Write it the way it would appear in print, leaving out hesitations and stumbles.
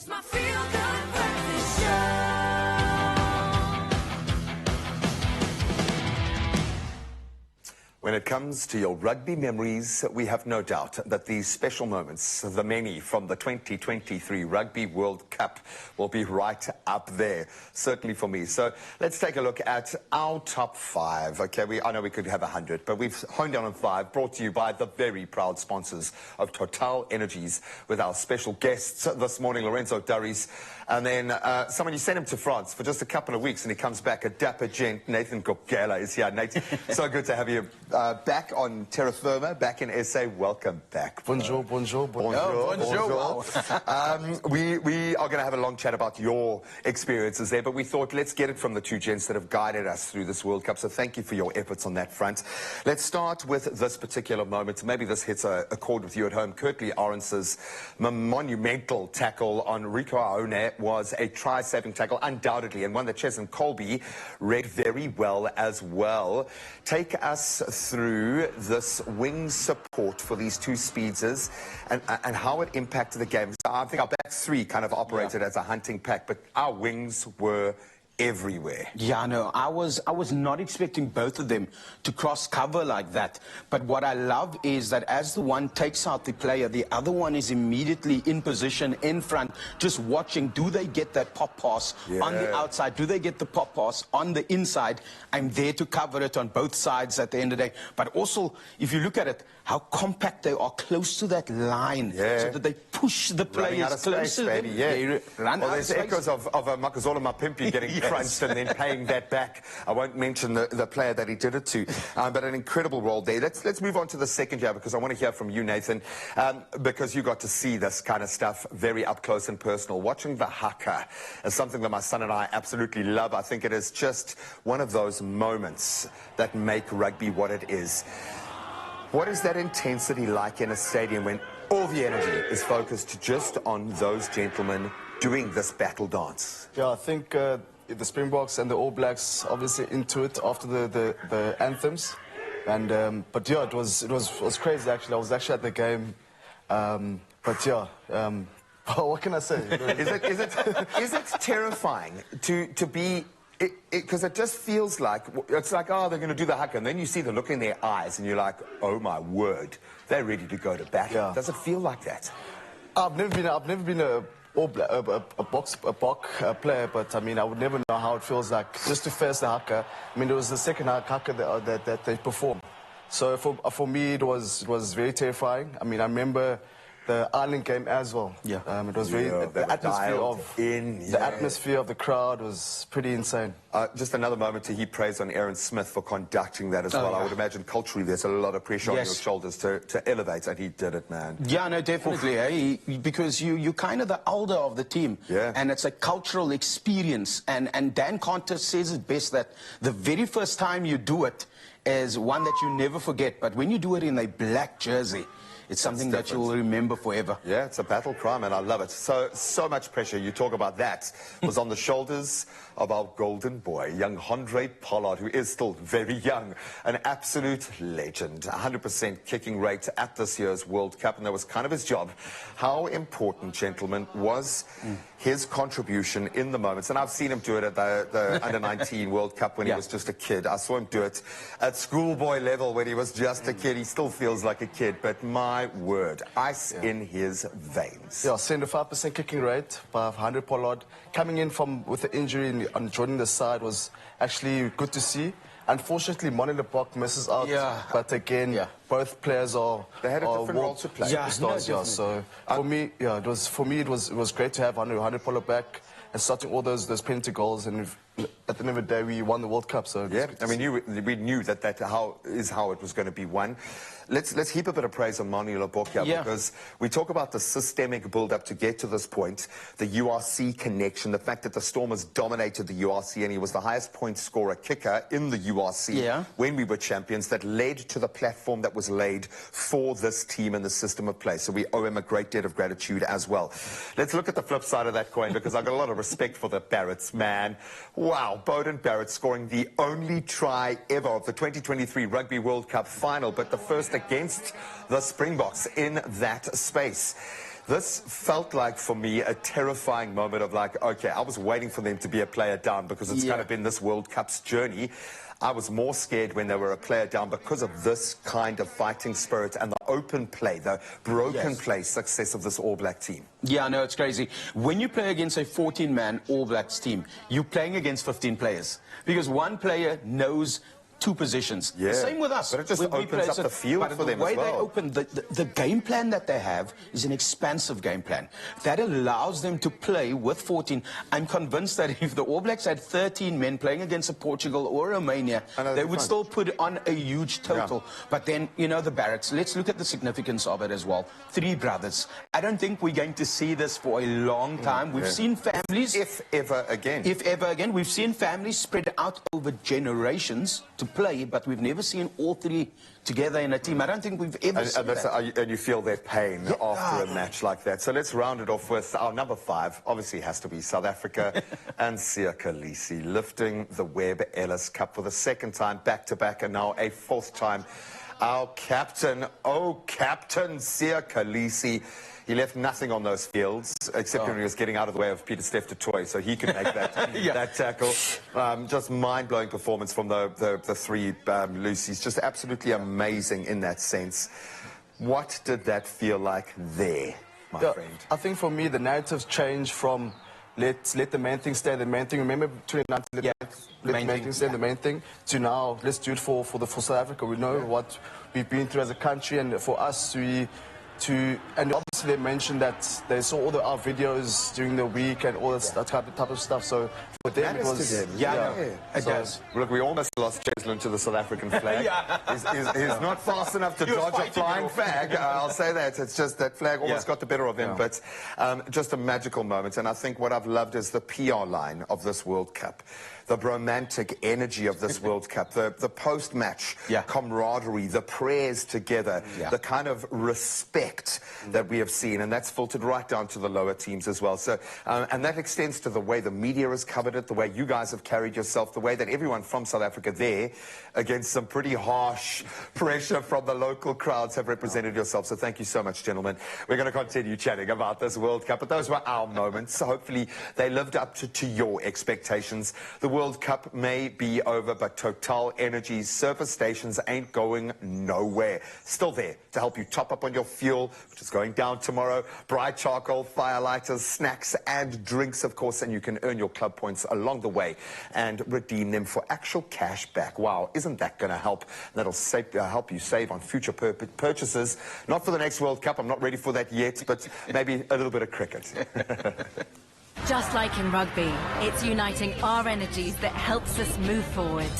It's my feel-good breakfast show. When it comes to your rugby memories, we have no doubt that these special moments, the many from the 2023 Rugby World Cup, will be right up there, certainly for me. So let's take a look at our top 5. Okay, I know we could have 100, but we've honed down on 5, brought to you by the very proud sponsors of TOTALENERGIES, with our special guests this morning, Lorenzo Durries, and then someone, you sent him to France for just a couple of weeks, and he comes back, a dapper gent. Nathan Kokela is here. Nate, so good to have you back on terra firma, back in SA. Welcome back. Bonjour, bonjour, bonjour. Bonjour. We are going to have a long chat about your experiences there, but we thought let's get it from the two gents that have guided us through this World Cup. So thank you for your efforts on that front. Let's start with this particular moment. Maybe this hits a chord with you at home. Curtly Orance's monumental tackle on Rico Aone was a try-saving tackle, undoubtedly, and one that Chesson Colby read very well as well. Take us through this wing support for these two speedsters and how it impacted the game. So I think our back three kind of operated as a hunting pack, but our wings were everywhere. Yeah, no, I was not expecting both of them to cross cover like that. But what I love is that as the one takes out the player, the other one is immediately in position in front, just watching. Do they get that pop pass on the outside? Do they get the pop pass on the inside? I'm there to cover it on both sides at the end of the day. But also, if you look at it, how compact they are close to that line, so that they push the players closer. Baby, well, there's echoes of Makazola Mapimpi getting crunched and then paying that back. I won't mention the player that he did it to, but an incredible role there. Let's move on to the second year, because I want to hear from you, Nathan, because you got to see this kind of stuff very up close and personal. Watching the haka is something that my son and I absolutely love. I think it is just one of those moments that make rugby what it is. What is that intensity like in a stadium when all the energy is focused just on those gentlemen doing this battle dance? Yeah, I think the Springboks and the All Blacks obviously into it after the anthems, and but yeah, it was crazy actually. I was actually at the game, but yeah, what can I say? Is it terrifying to be? Because it just feels like, it's like, oh, they're going to do the haka, and then you see the look in their eyes, and you're like, oh my word, they're ready to go to battle. Yeah. Does it feel like that? I've never been a Bok player, but I mean, I would never know how it feels like just to face the haka. I mean, it was the second haka that they performed. So for me, it was very terrifying. I mean, I remember the Ireland game as well. Yeah, it was very the atmosphere of the crowd was pretty insane. Just another moment to heap praise on Aaron Smith for conducting that as well. I would imagine culturally there's a lot of pressure on your shoulders to elevate, and he did it, man. Yeah, no, definitely, because you're kind of the elder of the team, and it's a cultural experience. And Dan Conter says it best, that the very first time you do it is one that you never forget, but when you do it in a black jersey, it's something that you will remember forever. Yeah, it's a battle cry, and I love it. So much pressure, you talk about that, was on the shoulders of our golden boy, young Andre Pollard, who is still very young, an absolute legend, 100% kicking rate at this year's World Cup, and that was kind of his job. How important, gentlemen, was his contribution in the moments? And I've seen him do it at the Under-19 World Cup when he was just a kid. I saw him do it at schoolboy level when he was just a kid. He still feels like a kid, but my word, ice in his veins. Yeah, 75% kicking rate by 100 Pollard. Coming in with the injury on joining the side was actually good to see. Unfortunately, Money the Bok misses out. But again, both players are they had a different role to play. So for me, it was great to have 100 Pollard back and starting all those penalty goals, and at the end of the day, we won the World Cup. So yeah, I mean, we knew that how it was going to be won. Let's heap a bit of praise on Manu Lebok here, because we talk about the systemic build-up to get to this point, the URC connection, the fact that the Stormers dominated the URC, and he was the highest point scorer kicker in the URC when we were champions. That led to the platform that was laid for this team and the system of play. So we owe him a great debt of gratitude as well. Let's look at the flip side of that coin, because I've got a lot of respect for the Barretts, man. Wow, Beauden Barrett scoring the only try ever of the 2023 Rugby World Cup final, but the first against the Springboks in that space. This felt like, for me, a terrifying moment of like, okay, I was waiting for them to be a player down because it's kind of been this World Cup's journey. I was more scared when they were a player down because of this kind of fighting spirit and the open play, the broken play success of this All Black team. Yeah, no, it's crazy. When you play against a 14-man All Blacks team, you're playing against 15 players because one player knows two positions. Yeah. Same with us. But it just We opens play up the field for them as well. The way they open, the game plan that they have is an expansive game plan. That allows them to play with 14. I'm convinced that if the All Blacks had 13 men playing against a Portugal or Romania, they would still put on a huge total. Yeah. But then, you know, the Barretts, let's look at the significance of it as well. 3 brothers. I don't think we're going to see this for a long time. We've seen families... If ever again. If ever again. We've seen families spread out over generations to play, but we've never seen all 3 together in a team. I don't think we've ever seen that. And you feel their pain after a match like that. So let's round it off with our number 5. Obviously has to be South Africa and Siya Kolisi lifting the Webb Ellis Cup for the 2nd time back-to-back and now a 4th time. Our captain, Captain Siya Kolisi. He left nothing on those fields, except when he was getting out of the way of Peter Steph du Toit, so he could make that, that tackle. Just mind-blowing performance from the 3 Lucy's. Just absolutely amazing in that sense. What did that feel like there, my friend? I think for me, the narrative's changed from let the main thing stay the main thing. Remember 2019, let the main thing stay the main thing, to now, let's do it for South Africa. We know what we've been through as a country, and for us, and obviously they mentioned that they saw all our videos during the week and all that type of stuff. So for them it was it does. Look, we almost lost Cheslin to the South African flag. He's not fast enough to dodge a flying flag. I'll say that. It's just that flag almost got the better of him. But just a magical moment. And I think what I've loved is the PR line of this World Cup. The romantic energy of this World Cup, the post-match camaraderie, the prayers together, the kind of respect that we have seen, and that's filtered right down to the lower teams as well. So, and that extends to the way the media has covered it, the way you guys have carried yourself, the way that everyone from South Africa there, against some pretty harsh pressure from the local crowds, have represented yourself. So thank you so much, gentlemen. We're going to continue chatting about this World Cup, but those were our moments. So hopefully they lived up to your expectations. The World Cup may be over, but TotalEnergies service stations ain't going nowhere. Still there to help you top up on your fuel, which is going down tomorrow. Bright charcoal, firelighters, snacks and drinks, of course, and you can earn your club points along the way and redeem them for actual cash back. Wow, isn't that going to help? That'll help you save on future purchases. Not for the next World Cup, I'm not ready for that yet, but maybe a little bit of cricket. Just like in rugby, it's uniting our energies that helps us move forward.